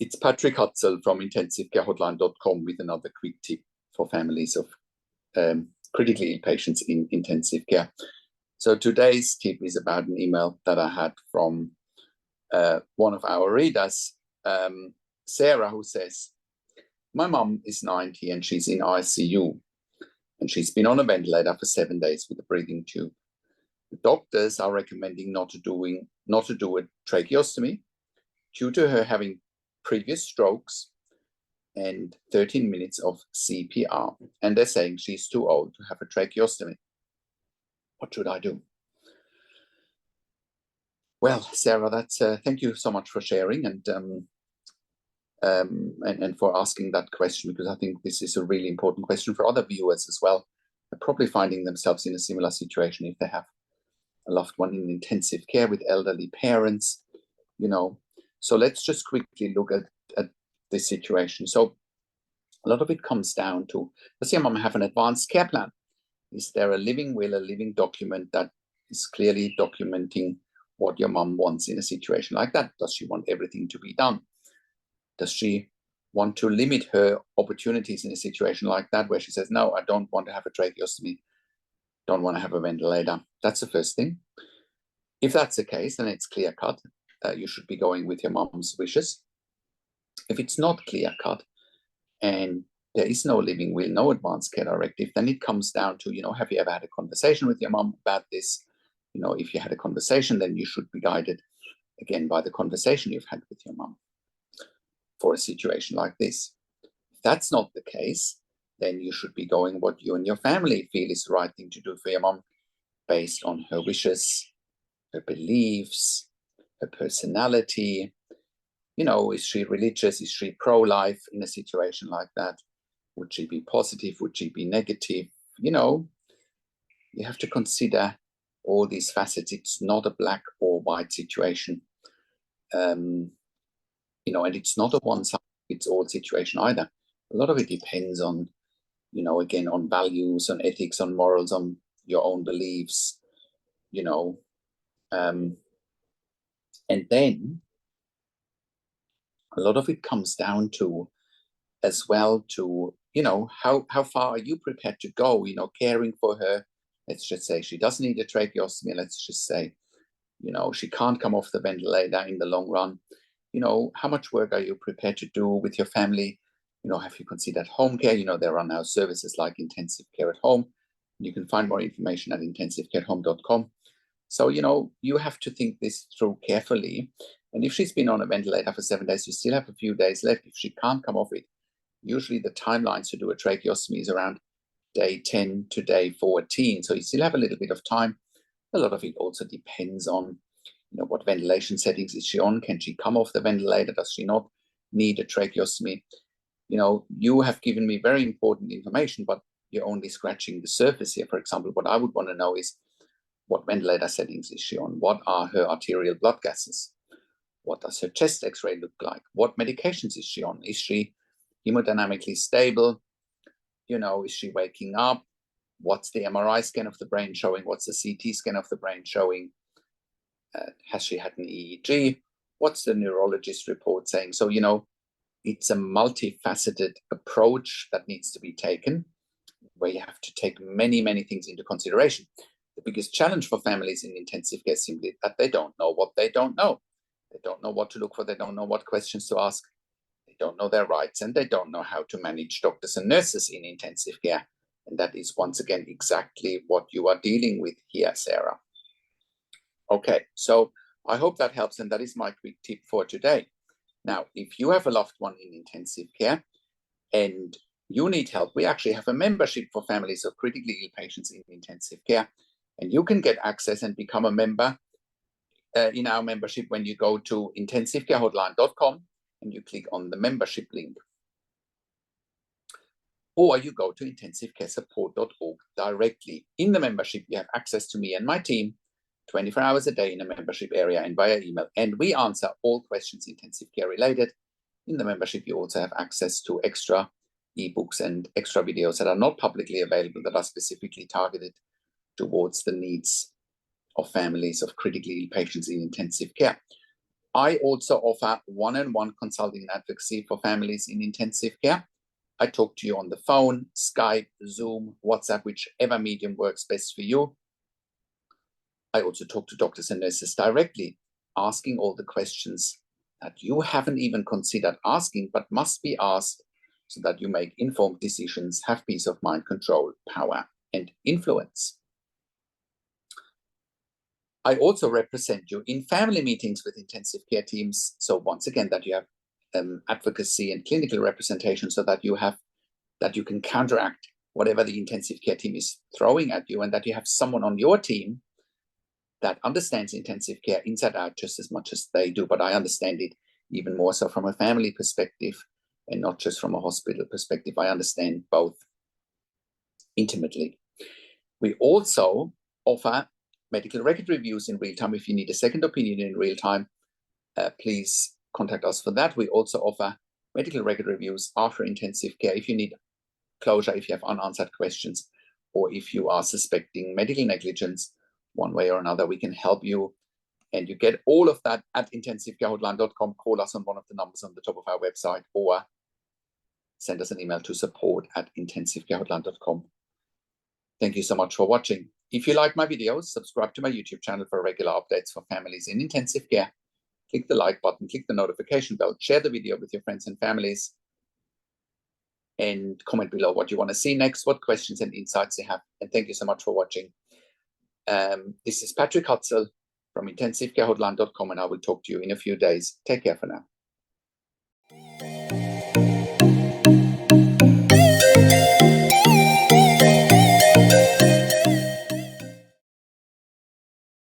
It's Patrick Hutzel from intensivecarehotline.com with another quick tip for families of critically ill patients in intensive care. So today's tip is about an email that I had from one of our readers, Sarah, who says, "My mum is 90 and she's in ICU, and she's been on a ventilator for 7 days with a breathing tube. The doctors are recommending not to do a tracheostomy due to her having previous strokes and 13 minutes of CPR. And they're saying she's too old to have a tracheostomy. What should I do?" Well, Sarah, that's thank you so much for sharing and for asking that question, because I think this is a really important question for other viewers as well. They're probably finding themselves in a similar situation if they have a loved one in intensive care with elderly parents, So let's just quickly look at this situation. So a lot of it comes down to, does your mum have an advanced care plan? Is there a living will, a living document that is clearly documenting what your mum wants in a situation like that? Does she want everything to be done? Does she want to limit her opportunities in a situation like that where she says, no, I don't want to have a tracheostomy, don't want to have a ventilator? That's the first thing. If that's the case, then it's clear cut. You should be going with your mum's wishes. If it's not clear cut and there is no living will, no advanced care directive, then it comes down to, have you ever had a conversation with your mum about this? If you had a conversation, then you should be guided again by the conversation you've had with your mum for a situation like this. If that's not the case, then you should be going what you and your family feel is the right thing to do for your mum based on her wishes, her beliefs, her personality. Is she religious? Is she pro-life in a situation like that? Would she be positive? Would she be negative? You have to consider all these facets. It's not a black or white situation. And it's not a one-size-fits-all situation either. A lot of it depends on, again, on values, on ethics, on morals, on your own beliefs, and then a lot of it comes down to, as well, to, how far are you prepared to go, caring for her. Let's just say she doesn't need a tracheostomy. Let's just say, she can't come off the ventilator in the long run. How much work are you prepared to do with your family? Have you considered home care? There are now services like intensive care at home. You can find more information at intensivecareathome.com. So, you have to think this through carefully. And if she's been on a ventilator for 7 days, you still have a few days left. If she can't come off it, usually the timelines to do a tracheostomy is around day 10 to day 14. So you still have a little bit of time. A lot of it also depends on, what ventilation settings is she on? Can she come off the ventilator? Does she not need a tracheostomy? You have given me very important information, but you're only scratching the surface here. For example, what I would want to know is, what ventilator settings is she on? What are her arterial blood gases? What does her chest X-ray look like? What medications is she on? Is she hemodynamically stable? Is she waking up? What's the MRI scan of the brain showing? What's the CT scan of the brain showing? Has she had an EEG? What's the neurologist report saying? So, it's a multifaceted approach that needs to be taken, where you have to take many, many things into consideration. The biggest challenge for families in intensive care is simply that they don't know what they don't know. They don't know what to look for. They don't know what questions to ask. They don't know their rights, and they don't know how to manage doctors and nurses in intensive care. And that is, once again, exactly what you are dealing with here, Sarah. Okay, so I hope that helps, and that is my quick tip for today. Now, if you have a loved one in intensive care and you need help, we actually have a membership for families of critically ill patients in intensive care. And you can get access and become a member in our membership when you go to intensivecarehotline.com and you click on the membership link. Or you go to intensivecaresupport.org directly. In the membership, you have access to me and my team 24 hours a day in a membership area and via email. And we answer all questions intensive care related. In the membership, you also have access to extra ebooks and extra videos that are not publicly available, that are specifically targeted towards the needs of families of critically ill patients in intensive care. I also offer one-on-one consulting and advocacy for families in intensive care. I talk to you on the phone, Skype, Zoom, WhatsApp, whichever medium works best for you. I also talk to doctors and nurses directly, asking all the questions that you haven't even considered asking, but must be asked so that you make informed decisions, have peace of mind, control, power, and influence. I also represent you in family meetings with intensive care teams. So once again, that you have advocacy and clinical representation so that you can counteract whatever the intensive care team is throwing at you, and that you have someone on your team that understands intensive care inside out just as much as they do. But I understand it even more so from a family perspective and not just from a hospital perspective. I understand both intimately. We also offer medical record reviews in real time. If you need a second opinion in real time, please contact us for that. We also offer medical record reviews after intensive care if you need closure, if you have unanswered questions, or if you are suspecting medical negligence one way or another, we can help you. And you get all of that at intensivecarehotline.com. Call us on one of the numbers on the top of our website, or send us an email to support@intensivecarehotline.com. Thank you so much for watching. If you like my videos, subscribe to my YouTube channel for regular updates for families in intensive care. Click the like button, click the notification bell, share the video with your friends and families, and comment below what you want to see next, what questions and insights you have. And thank you so much for watching. This is Patrick Hutzel from intensivecarehotline.com, and I will talk to you in a few days. Take care for now.